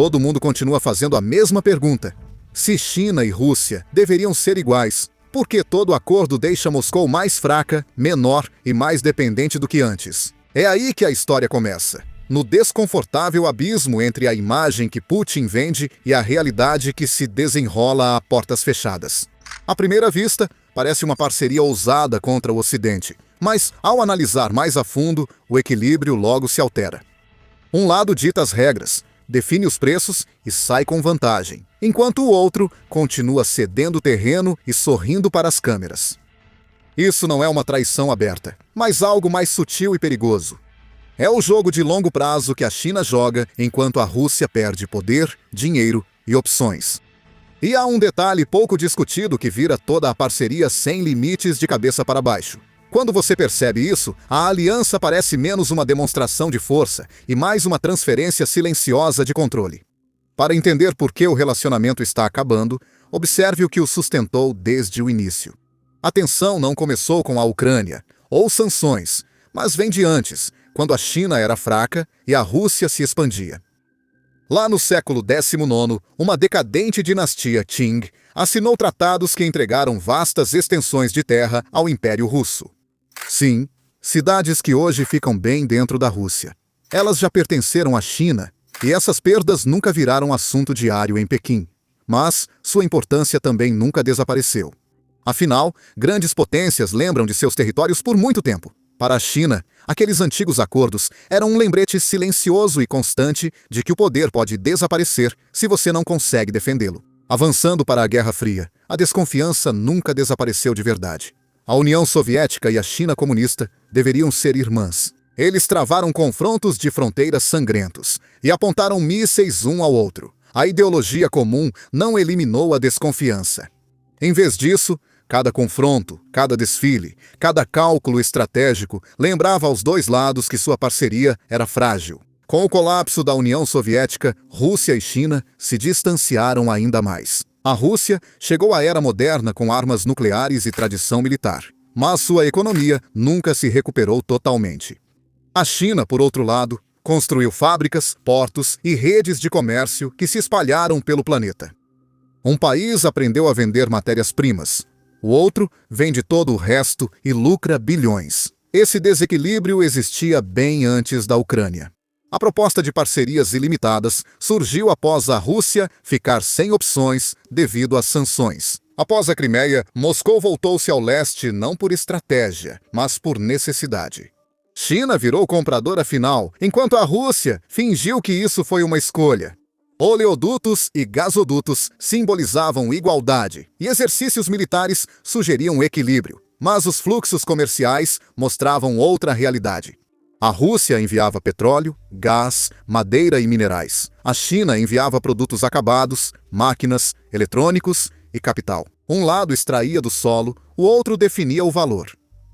todo mundo continua fazendo a mesma pergunta. Se China e Rússia deveriam ser iguais, por que todo acordo deixa Moscou mais fraca, menor e mais dependente do que antes? É aí que a história começa. No desconfortável abismo entre a imagem que Putin vende e a realidade que se desenrola a portas fechadas. À primeira vista, parece uma parceria ousada contra o Ocidente, mas, ao analisar mais a fundo, o equilíbrio logo se altera. Um lado dita as regras, define os preços e sai com vantagem, enquanto o outro continua cedendo terreno e sorrindo para as câmeras. Isso não é uma traição aberta, mas algo mais sutil e perigoso. É o jogo de longo prazo que a China joga enquanto a Rússia perde poder, dinheiro e opções. E há um detalhe pouco discutido que vira toda a parceria sem limites de cabeça para baixo. Quando você percebe isso, a aliança parece menos uma demonstração de força e mais uma transferência silenciosa de controle. Para entender por que o relacionamento está acabando, observe o que o sustentou desde o início. A tensão não começou com a Ucrânia ou sanções, mas vem de antes, quando a China era fraca e a Rússia se expandia. Lá no século XIX, uma decadente dinastia Qing assinou tratados que entregaram vastas extensões de terra ao Império Russo. Sim, cidades que hoje ficam bem dentro da Rússia. Elas já pertenceram à China, e essas perdas nunca viraram assunto diário em Pequim. Mas sua importância também nunca desapareceu. Afinal, grandes potências lembram de seus territórios por muito tempo. Para a China, aqueles antigos acordos eram um lembrete silencioso e constante de que o poder pode desaparecer se você não consegue defendê-lo. Avançando para a Guerra Fria, a desconfiança nunca desapareceu de verdade. A União Soviética e a China comunista deveriam ser irmãs. Eles travaram confrontos de fronteiras sangrentos e apontaram mísseis um ao outro. A ideologia comum não eliminou a desconfiança. Em vez disso, cada confronto, cada desfile, cada cálculo estratégico lembrava aos dois lados que sua parceria era frágil. Com o colapso da União Soviética, Rússia e China se distanciaram ainda mais. A Rússia chegou à era moderna com armas nucleares e tradição militar, mas sua economia nunca se recuperou totalmente. A China, por outro lado, construiu fábricas, portos e redes de comércio que se espalharam pelo planeta. Um país aprendeu a vender matérias-primas, o outro vende todo o resto e lucra bilhões. Esse desequilíbrio existia bem antes da Ucrânia. A proposta de parcerias ilimitadas surgiu após a Rússia ficar sem opções devido às sanções. Após a Crimeia, Moscou voltou-se ao leste não por estratégia, mas por necessidade. China virou compradora final, enquanto a Rússia fingiu que isso foi uma escolha. Oleodutos e gasodutos simbolizavam igualdade, e exercícios militares sugeriam equilíbrio. Mas os fluxos comerciais mostravam outra realidade. A Rússia enviava petróleo, gás, madeira e minerais. A China enviava produtos acabados, máquinas, eletrônicos e capital. Um lado extraía do solo, o outro definia o valor.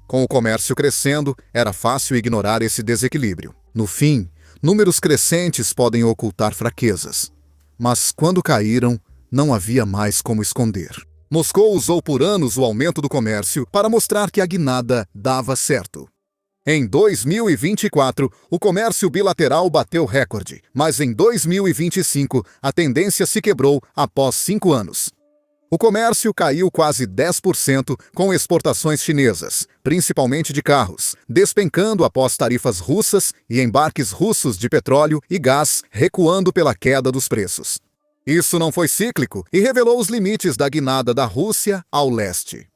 Com o comércio crescendo, era fácil ignorar esse desequilíbrio. No fim, números crescentes podem ocultar fraquezas. Mas quando caíram, não havia mais como esconder. Moscou usou por anos o aumento do comércio para mostrar que a guinada dava certo. Em 2024, o comércio bilateral bateu recorde, mas em 2025 a tendência se quebrou após 5 anos. O comércio caiu quase 10% com exportações chinesas, principalmente de carros, despencando após tarifas russas e embarques russos de petróleo e gás recuando pela queda dos preços. Isso não foi cíclico e revelou os limites da guinada da Rússia ao leste.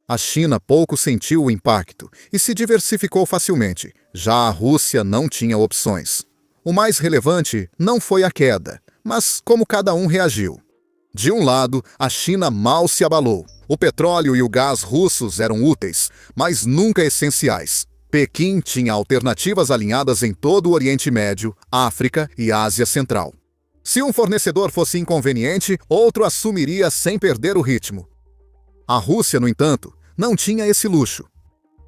A China pouco sentiu o impacto e se diversificou facilmente. Já a Rússia não tinha opções. O mais relevante não foi a queda, mas como cada um reagiu. De um lado, a China mal se abalou. O petróleo e o gás russos eram úteis, mas nunca essenciais. Pequim tinha alternativas alinhadas em todo o Oriente Médio, África e Ásia Central. Se um fornecedor fosse inconveniente, outro assumiria sem perder o ritmo. A Rússia, no entanto, não tinha esse luxo.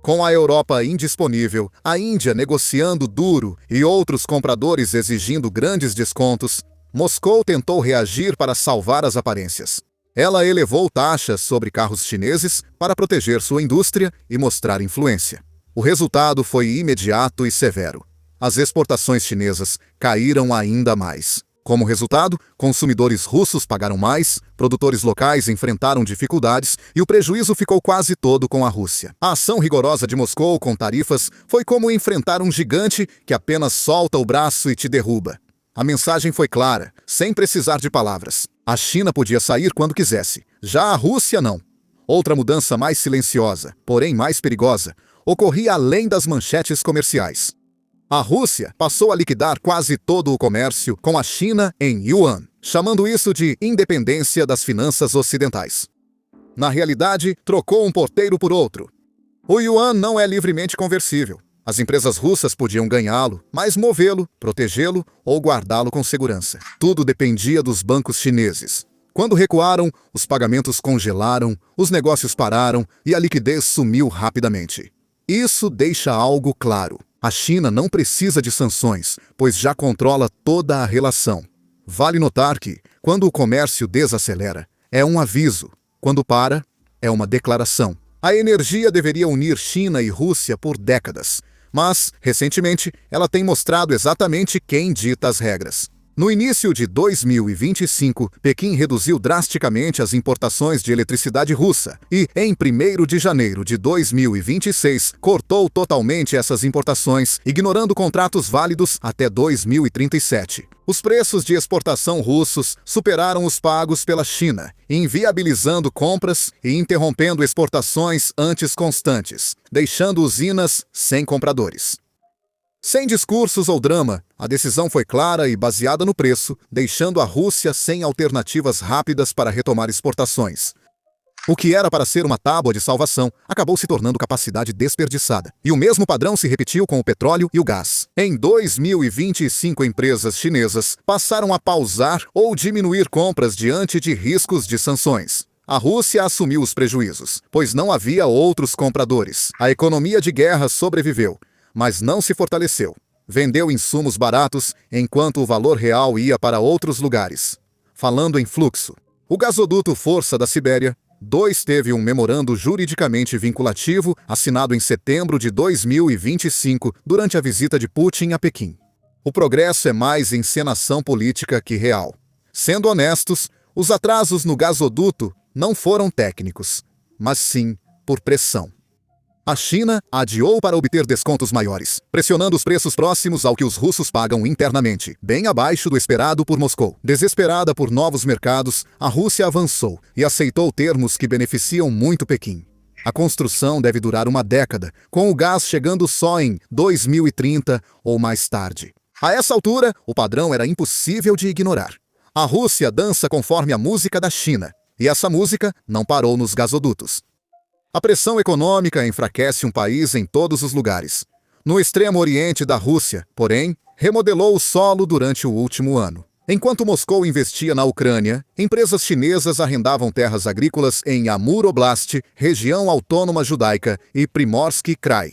Com a Europa indisponível, a Índia negociando duro e outros compradores exigindo grandes descontos, Moscou tentou reagir para salvar as aparências. Ela elevou taxas sobre carros chineses para proteger sua indústria e mostrar influência. O resultado foi imediato e severo. As exportações chinesas caíram ainda mais. Como resultado, consumidores russos pagaram mais, produtores locais enfrentaram dificuldades e o prejuízo ficou quase todo com a Rússia. A ação rigorosa de Moscou com tarifas foi como enfrentar um gigante que apenas solta o braço e te derruba. A mensagem foi clara, sem precisar de palavras. A China podia sair quando quisesse, já a Rússia não. Outra mudança mais silenciosa, porém mais perigosa, ocorria além das manchetes comerciais. A Rússia passou a liquidar quase todo o comércio com a China em yuan, chamando isso de independência das finanças ocidentais. Na realidade, trocou um porteiro por outro. O yuan não é livremente conversível. As empresas russas podiam ganhá-lo, mas movê-lo, protegê-lo ou guardá-lo com segurança. Tudo dependia dos bancos chineses. Quando recuaram, os pagamentos congelaram, os negócios pararam e a liquidez sumiu rapidamente. Isso deixa algo claro. A China não precisa de sanções, pois já controla toda a relação. Vale notar que, quando o comércio desacelera, é um aviso. Quando para, é uma declaração. A energia deveria unir China e Rússia por décadas, mas, recentemente, ela tem mostrado exatamente quem dita as regras. No início de 2025, Pequim reduziu drasticamente as importações de eletricidade russa e, em 1º de janeiro de 2026, cortou totalmente essas importações, ignorando contratos válidos até 2037. Os preços de exportação russos superaram os pagos pela China, inviabilizando compras e interrompendo exportações antes constantes, deixando usinas sem compradores. Sem discursos ou drama, a decisão foi clara e baseada no preço, deixando a Rússia sem alternativas rápidas para retomar exportações. O que era para ser uma tábua de salvação acabou se tornando capacidade desperdiçada. E o mesmo padrão se repetiu com o petróleo e o gás. Em 2025, empresas chinesas passaram a pausar ou diminuir compras diante de riscos de sanções. A Rússia assumiu os prejuízos, pois não havia outros compradores. A economia de guerra sobreviveu, mas não se fortaleceu. Vendeu insumos baratos, enquanto o valor real ia para outros lugares. Falando em fluxo, o gasoduto Força da Sibéria 2 teve um memorando juridicamente vinculativo assinado em setembro de 2025 durante a visita de Putin a Pequim. O progresso é mais encenação política que real. Sendo honestos, os atrasos no gasoduto não foram técnicos, mas sim por pressão. A China adiou para obter descontos maiores, pressionando os preços próximos ao que os russos pagam internamente, bem abaixo do esperado por Moscou. Desesperada por novos mercados, a Rússia avançou e aceitou termos que beneficiam muito Pequim. A construção deve durar uma década, com o gás chegando só em 2030 ou mais tarde. A essa altura, o padrão era impossível de ignorar. A Rússia dança conforme a música da China, e essa música não parou nos gasodutos. A pressão econômica enfraquece um país em todos os lugares. No extremo oriente da Rússia, porém, remodelou o solo durante o último ano. Enquanto Moscou investia na Ucrânia, empresas chinesas arrendavam terras agrícolas em Amur Oblast, região autônoma judaica, e Primorsky Krai.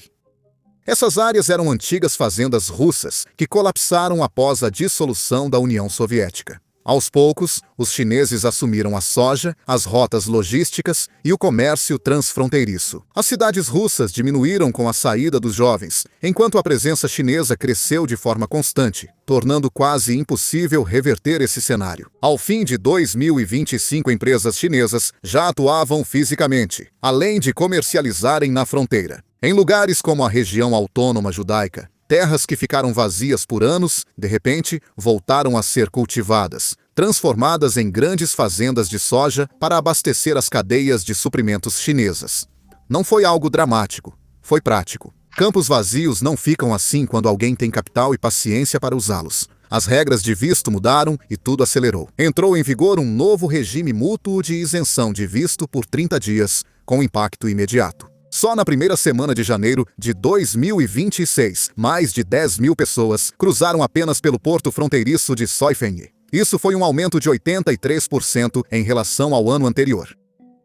Essas áreas eram antigas fazendas russas que colapsaram após a dissolução da União Soviética. Aos poucos, os chineses assumiram a soja, as rotas logísticas e o comércio transfronteiriço. As cidades russas diminuíram com a saída dos jovens, enquanto a presença chinesa cresceu de forma constante, tornando quase impossível reverter esse cenário. Ao fim de 2025, empresas chinesas já atuavam fisicamente, além de comercializarem na fronteira. Em lugares como a região autônoma judaica, terras que ficaram vazias por anos, de repente, voltaram a ser cultivadas, transformadas em grandes fazendas de soja para abastecer as cadeias de suprimentos chinesas. Não foi algo dramático, foi prático. Campos vazios não ficam assim quando alguém tem capital e paciência para usá-los. As regras de visto mudaram e tudo acelerou. Entrou em vigor um novo regime mútuo de isenção de visto por 30 dias, com impacto imediato. Só na primeira semana de janeiro de 2026, mais de 10 mil pessoas cruzaram apenas pelo porto fronteiriço de Soifeng. Isso foi um aumento de 83% em relação ao ano anterior.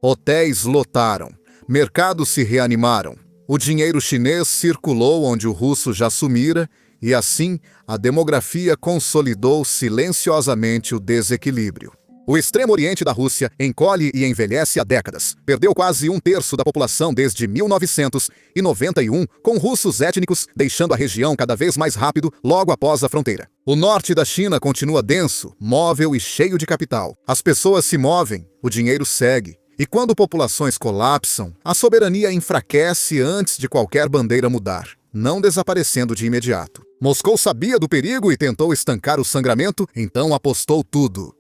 Hotéis lotaram, mercados se reanimaram, o dinheiro chinês circulou onde o russo já sumira e, assim, a demografia consolidou silenciosamente o desequilíbrio. O extremo oriente da Rússia encolhe e envelhece há décadas. Perdeu quase um terço da população desde 1991, com russos étnicos deixando a região cada vez mais rápido logo após a fronteira. O norte da China continua denso, móvel e cheio de capital. As pessoas se movem, o dinheiro segue. E quando populações colapsam, a soberania enfraquece antes de qualquer bandeira mudar, não desaparecendo de imediato. Moscou sabia do perigo e tentou estancar o sangramento, então apostou tudo.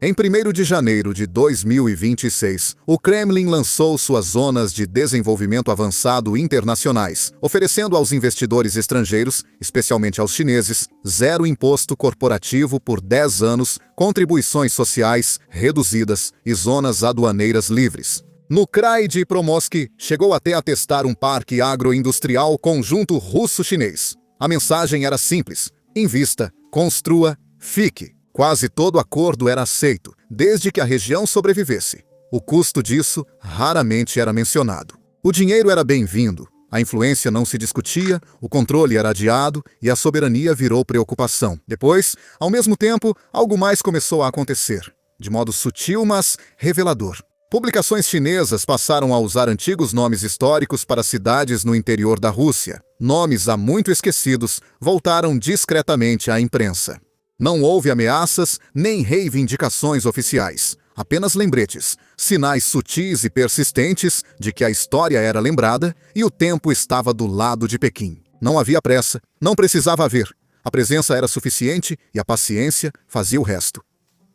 Em 1º de janeiro de 2026, o Kremlin lançou suas zonas de desenvolvimento avançado internacionais, oferecendo aos investidores estrangeiros, especialmente aos chineses, zero imposto corporativo por 10 anos, contribuições sociais reduzidas e zonas aduaneiras livres. No Krai de Promosk, chegou até a testar um parque agroindustrial conjunto russo-chinês. A mensagem era simples: invista, construa, fique. Quase todo acordo era aceito, desde que a região sobrevivesse. O custo disso raramente era mencionado. O dinheiro era bem-vindo, a influência não se discutia, o controle era adiado e a soberania virou preocupação. Depois, ao mesmo tempo, algo mais começou a acontecer, de modo sutil, mas revelador. Publicações chinesas passaram a usar antigos nomes históricos para cidades no interior da Rússia. Nomes há muito esquecidos voltaram discretamente à imprensa. Não houve ameaças nem reivindicações oficiais, apenas lembretes, sinais sutis e persistentes de que a história era lembrada e o tempo estava do lado de Pequim. Não havia pressa, não precisava haver. A presença era suficiente e a paciência fazia o resto.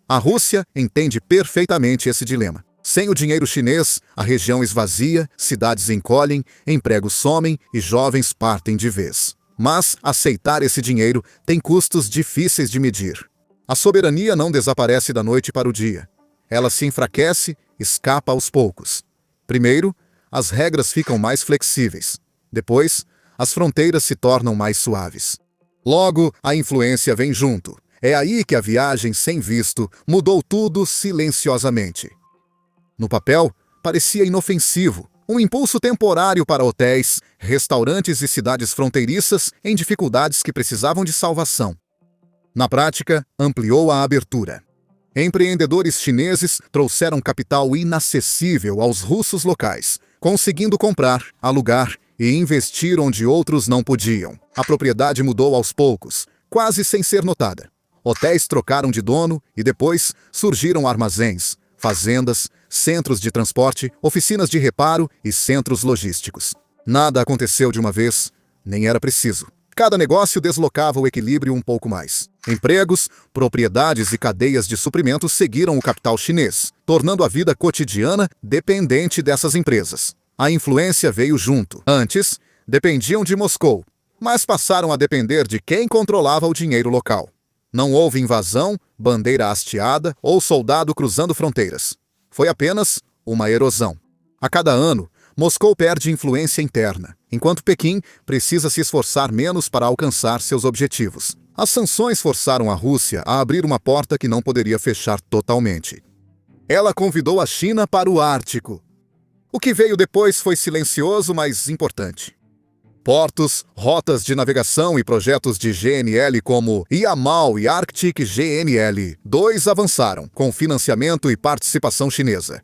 A Rússia entende perfeitamente esse dilema. Sem o dinheiro chinês, a região esvazia, cidades encolhem, empregos somem e jovens partem de vez. Mas aceitar esse dinheiro tem custos difíceis de medir. A soberania não desaparece da noite para o dia. Ela se enfraquece, escapa aos poucos. Primeiro, as regras ficam mais flexíveis. Depois, as fronteiras se tornam mais suaves. Logo, a influência vem junto. É aí que a viagem sem visto mudou tudo silenciosamente. No papel, parecia inofensivo. Um impulso temporário para hotéis, restaurantes e cidades fronteiriças em dificuldades que precisavam de salvação. Na prática, ampliou a abertura. Empreendedores chineses trouxeram capital inacessível aos russos locais, conseguindo comprar, alugar e investir onde outros não podiam. A propriedade mudou aos poucos, quase sem ser notada. Hotéis trocaram de dono e depois surgiram armazéns, fazendas, centros de transporte, oficinas de reparo e centros logísticos. Nada aconteceu de uma vez, nem era preciso. Cada negócio deslocava o equilíbrio um pouco mais. Empregos, propriedades e cadeias de suprimentos seguiram o capital chinês, tornando a vida cotidiana dependente dessas empresas. A influência veio junto. Antes, dependiam de Moscou, mas passaram a depender de quem controlava o dinheiro local. Não houve invasão, bandeira hasteada ou soldado cruzando fronteiras. Foi apenas uma erosão. A cada ano, Moscou perde influência interna, enquanto Pequim precisa se esforçar menos para alcançar seus objetivos. As sanções forçaram a Rússia a abrir uma porta que não poderia fechar totalmente. Ela convidou a China para o Ártico. O que veio depois foi silencioso, mas importante. Portos, rotas de navegação e projetos de GNL como Yamal e Arctic GNL-2 avançaram, com financiamento e participação chinesa.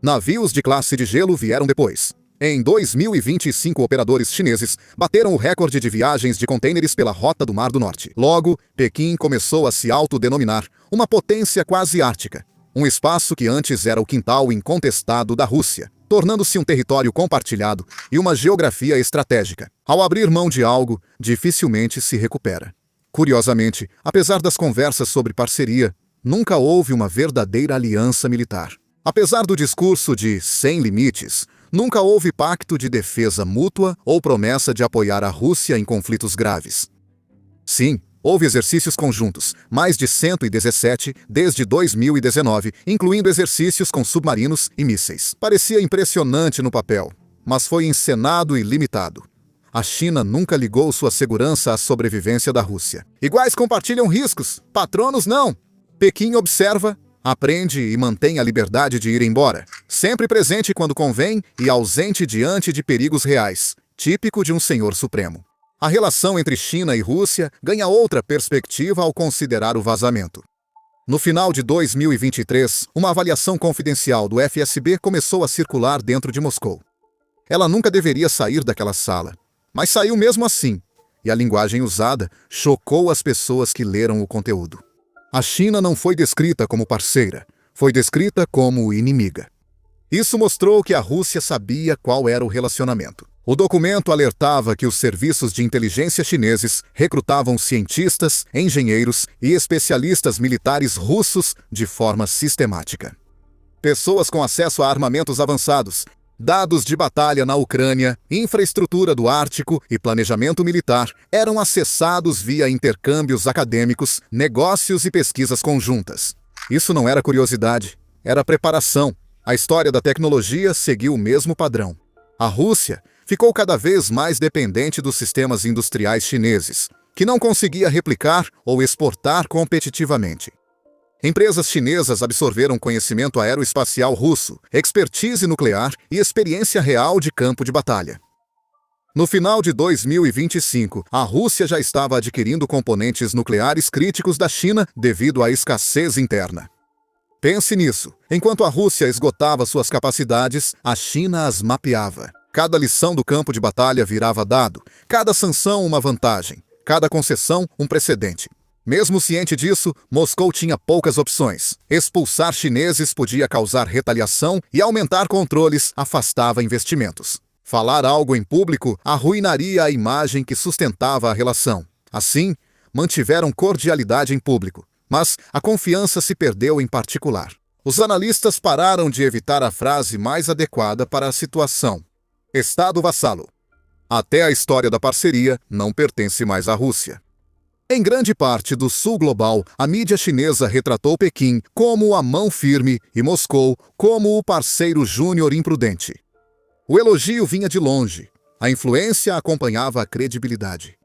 Navios de classe de gelo vieram depois. Em 2025, operadores chineses bateram o recorde de viagens de contêineres pela Rota do Mar do Norte. Logo, Pequim começou a se autodenominar uma potência quase ártica, um espaço que antes era o quintal incontestado da Rússia, tornando-se um território compartilhado e uma geografia estratégica. Ao abrir mão de algo, dificilmente se recupera. Curiosamente, apesar das conversas sobre parceria, nunca houve uma verdadeira aliança militar. Apesar do discurso de sem limites, nunca houve pacto de defesa mútua ou promessa de apoiar a Rússia em conflitos graves. Sim, houve exercícios conjuntos, mais de 117 desde 2019, incluindo exercícios com submarinos e mísseis. Parecia impressionante no papel, mas foi encenado e limitado. A China nunca ligou sua segurança à sobrevivência da Rússia. Iguais compartilham riscos, patronos não. Pequim observa, aprende e mantém a liberdade de ir embora, sempre presente quando convém e ausente diante de perigos reais, típico de um senhor supremo. A relação entre China e Rússia ganha outra perspectiva ao considerar o vazamento. No final de 2023, uma avaliação confidencial do FSB começou a circular dentro de Moscou. Ela nunca deveria sair daquela sala, mas saiu mesmo assim, e a linguagem usada chocou as pessoas que leram o conteúdo. A China não foi descrita como parceira, foi descrita como inimiga. Isso mostrou que a Rússia sabia qual era o relacionamento. O documento alertava que os serviços de inteligência chineses recrutavam cientistas, engenheiros e especialistas militares russos de forma sistemática. Pessoas com acesso a armamentos avançados, dados de batalha na Ucrânia, infraestrutura do Ártico e planejamento militar eram acessados via intercâmbios acadêmicos, negócios e pesquisas conjuntas. Isso não era curiosidade, era preparação. A história da tecnologia seguiu o mesmo padrão. A Rússia ficou cada vez mais dependente dos sistemas industriais chineses, que não conseguia replicar ou exportar competitivamente. Empresas chinesas absorveram conhecimento aeroespacial russo, expertise nuclear e experiência real de campo de batalha. No final de 2025, a Rússia já estava adquirindo componentes nucleares críticos da China devido à escassez interna. Pense nisso. Enquanto a Rússia esgotava suas capacidades, a China as mapeava. Cada lição do campo de batalha virava dado, cada sanção uma vantagem, cada concessão um precedente. Mesmo ciente disso, Moscou tinha poucas opções. Expulsar chineses podia causar retaliação e aumentar controles afastava investimentos. Falar algo em público arruinaria a imagem que sustentava a relação. Assim, mantiveram cordialidade em público, mas a confiança se perdeu em particular. Os analistas pararam de evitar a frase mais adequada para a situação. Estado vassalo. Até a história da parceria não pertence mais à Rússia. Em grande parte do sul global, a mídia chinesa retratou Pequim como a mão firme e Moscou como o parceiro júnior imprudente. O elogio vinha de longe, a influência acompanhava a credibilidade.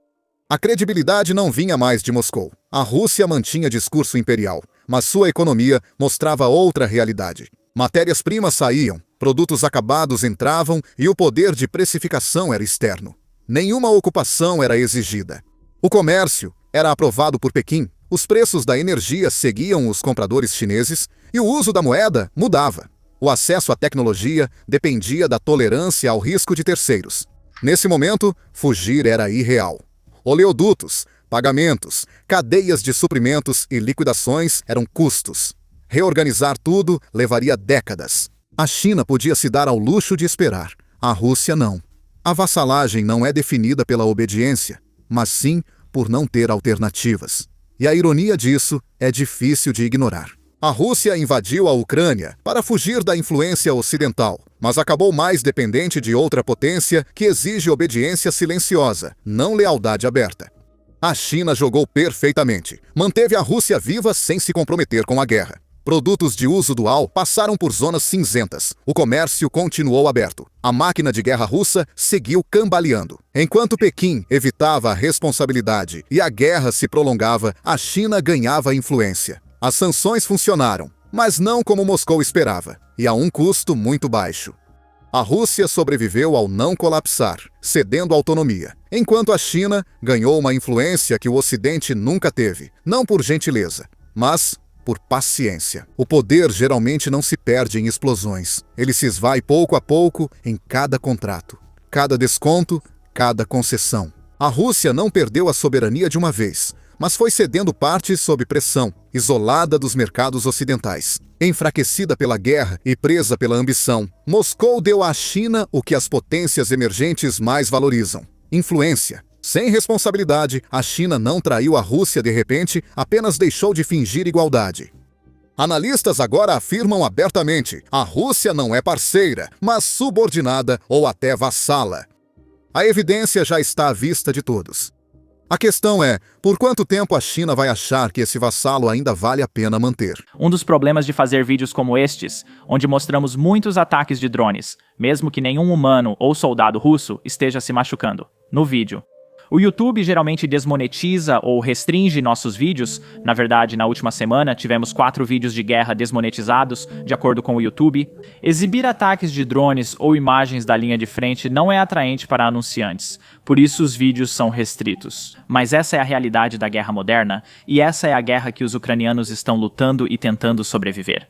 A credibilidade não vinha mais de Moscou. A Rússia mantinha discurso imperial, mas sua economia mostrava outra realidade. Matérias-primas saíam, produtos acabados entravam e o poder de precificação era externo. Nenhuma ocupação era exigida. O comércio era aprovado por Pequim, os preços da energia seguiam os compradores chineses e o uso da moeda mudava. O acesso à tecnologia dependia da tolerância ao risco de terceiros. Nesse momento, fugir era irreal. Oleodutos, pagamentos, cadeias de suprimentos e liquidações eram custos. Reorganizar tudo levaria décadas. A China podia se dar ao luxo de esperar. A Rússia não. A vassalagem não é definida pela obediência, mas sim por não ter alternativas. E a ironia disso é difícil de ignorar. A Rússia invadiu a Ucrânia para fugir da influência ocidental, mas acabou mais dependente de outra potência que exige obediência silenciosa, não lealdade aberta. A China jogou perfeitamente, manteve a Rússia viva sem se comprometer com a guerra. Produtos de uso dual passaram por zonas cinzentas. O comércio continuou aberto. A máquina de guerra russa seguiu cambaleando. Enquanto Pequim evitava a responsabilidade e a guerra se prolongava, a China ganhava influência. As sanções funcionaram, mas não como Moscou esperava, e a um custo muito baixo. A Rússia sobreviveu ao não colapsar, cedendo autonomia, enquanto a China ganhou uma influência que o Ocidente nunca teve, não por gentileza, mas por paciência. O poder geralmente não se perde em explosões. Ele se esvai pouco a pouco em cada contrato, cada desconto, cada concessão. A Rússia não perdeu a soberania de uma vez, mas foi cedendo partes sob pressão, isolada dos mercados ocidentais. Enfraquecida pela guerra e presa pela ambição, Moscou deu à China o que as potências emergentes mais valorizam: influência. Sem responsabilidade, a China não traiu a Rússia de repente, apenas deixou de fingir igualdade. Analistas agora afirmam abertamente: a Rússia não é parceira, mas subordinada ou até vassala. A evidência já está à vista de todos. A questão é, por quanto tempo a China vai achar que esse vassalo ainda vale a pena manter? Um dos problemas de fazer vídeos como estes, onde mostramos muitos ataques de drones, mesmo que nenhum humano ou soldado russo esteja se machucando, no vídeo. O YouTube geralmente desmonetiza ou restringe nossos vídeos. Na verdade, na última semana, tivemos 4 vídeos de guerra desmonetizados, de acordo com o YouTube. Exibir ataques de drones ou imagens da linha de frente não é atraente para anunciantes, por isso os vídeos são restritos. Mas essa é a realidade da guerra moderna, e essa é a guerra que os ucranianos estão lutando e tentando sobreviver.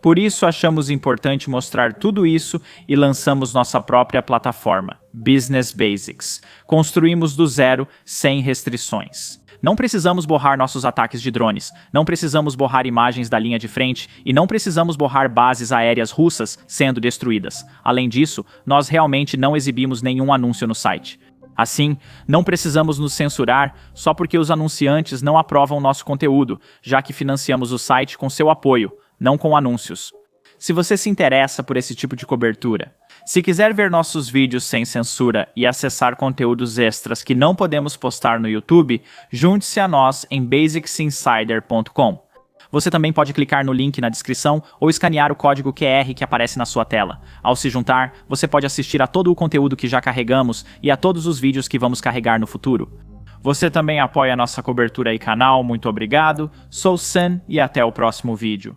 Por isso achamos importante mostrar tudo isso e lançamos nossa própria plataforma, Business Basics. Construímos do zero, sem restrições. Não precisamos borrar nossos ataques de drones, não precisamos borrar imagens da linha de frente e não precisamos borrar bases aéreas russas sendo destruídas. Além disso, nós realmente não exibimos nenhum anúncio no site. Assim, não precisamos nos censurar só porque os anunciantes não aprovam nosso conteúdo, já que financiamos o site com seu apoio, não com anúncios. Se você se interessa por esse tipo de cobertura, se quiser ver nossos vídeos sem censura e acessar conteúdos extras que não podemos postar no YouTube, junte-se a nós em basicsinsider.com. Você também pode clicar no link na descrição ou escanear o código QR que aparece na sua tela. Ao se juntar, você pode assistir a todo o conteúdo que já carregamos e a todos os vídeos que vamos carregar no futuro. Você também apoia nossa cobertura e canal, muito obrigado. Sou Sen e até o próximo vídeo.